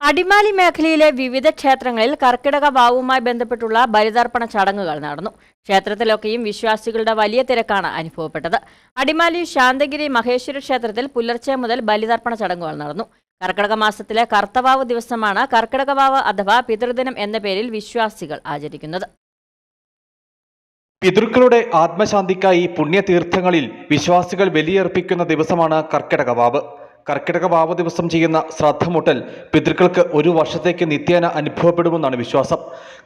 അടിമാലി മേഖലയിലെ വിവിധ ക്ഷേത്രങ്ങളിൽ കർക്കിടക വാവുമായി ബന്ധപ്പെട്ടുള്ള ബലിതർപ്പണ ചടങ്ങുകൾ നടന്നു. ക്ഷേത്രത്തിലൊക്കെയും വിശ്വാസികളുടെ വലിയ തിരക്കാണ് അനുഭവപ്പെട്ടത്. അടിമാലി ശാന്തഗിരി മഹേശ്വര ക്ഷേത്രത്തിൽ പുലർച്ചെ മുതൽ ബലിതർപ്പണ ചടങ്ങുകൾ നടന്നു. കർക്കിടക മാസത്തിലെ കർത്തവാവ് ദിവസമാണ് കർക്കിടകവാവ് അഥവാ പിതൃദിനം എന്ന പേരിൽ വിശ്വാസികൾ ആചരിക്കുന്നത്. പിതൃക്കളുടെ ആത്മശാന്തിക്കായി പുണ്യതീർത്ഥങ്ങളിൽ വിശ്വാസികൾ ബലിയർപ്പിക്കുന്ന ദിവസമാണ് കർക്കിടകവാവ്. കർക്കിടകവാവ് ദിവസം ചെയ്യുന്ന ശ്രാദ്ധമുട്ടൽ പിതൃക്കൾക്ക് ഒരു വർഷത്തേക്ക് നിത്യേന അനുഭവപ്പെടുമെന്നാണ് വിശ്വാസം.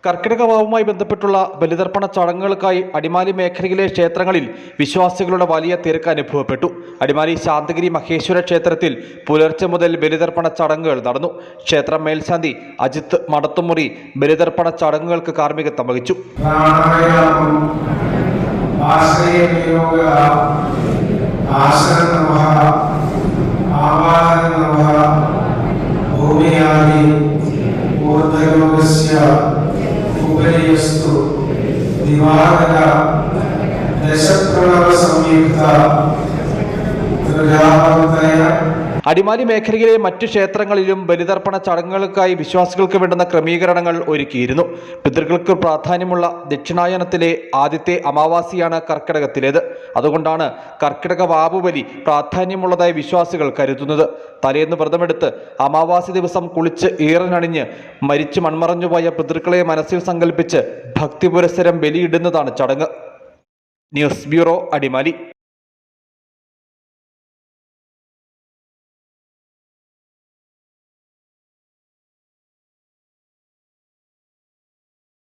കർക്കിടകവാവുമായി ബന്ധപ്പെട്ടുള്ള ബലിതർപ്പണ ചടങ്ങുകൾക്കായി അടിമാലി മേഖലയിലെ ക്ഷേത്രങ്ങളിൽ വിശ്വാസികളുടെ വലിയ തിരക്ക് അനുഭവപ്പെട്ടു. അടിമാലി ശാന്തഗിരി മഹേശ്വര ക്ഷേത്രത്തിൽ പുലർച്ചെ മുതൽ ബലിതർപ്പണ ചടങ്ങുകൾ നടന്നു. ക്ഷേത്ര മേൽശാന്തി അജിത്ത് മടത്തുമുറി ബലിതർപ്പണ ചടങ്ങുകൾക്ക് കാർമ്മികത്വം വഹിച്ചു. അടിമാലി മേഖലയിലെ മറ്റു ക്ഷേത്രങ്ങളിലും ബലിതർപ്പണ ചടങ്ങുകൾക്കായി വിശ്വാസികൾക്ക് വേണ്ടുന്ന ക്രമീകരണങ്ങൾ ഒരുക്കിയിരുന്നു. പിതൃക്കൾക്ക് പ്രാധാന്യമുള്ള ദക്ഷിണായനത്തിലെ ആദ്യത്തെ അമാവാസിയാണ് കർക്കിടകത്തിലേത്. അതുകൊണ്ടാണ് കർക്കിടക വാവുബലി പ്രാധാന്യമുള്ളതായി വിശ്വാസികൾ കരുതുന്നത്. തലേന്ന് വ്രതമെടുത്ത് അമാവാസി ദിവസം കുളിച്ച് ഈറനണിഞ്ഞ് മരിച്ചു മൺമറഞ്ഞുപോയ പിതൃക്കളെ മനസ്സിൽ സങ്കല്പിച്ച് ഭക്തിപുരസ്സരം ബലിയിടുന്നതാണ് ചടങ്ങ്. News bureau, Adimali.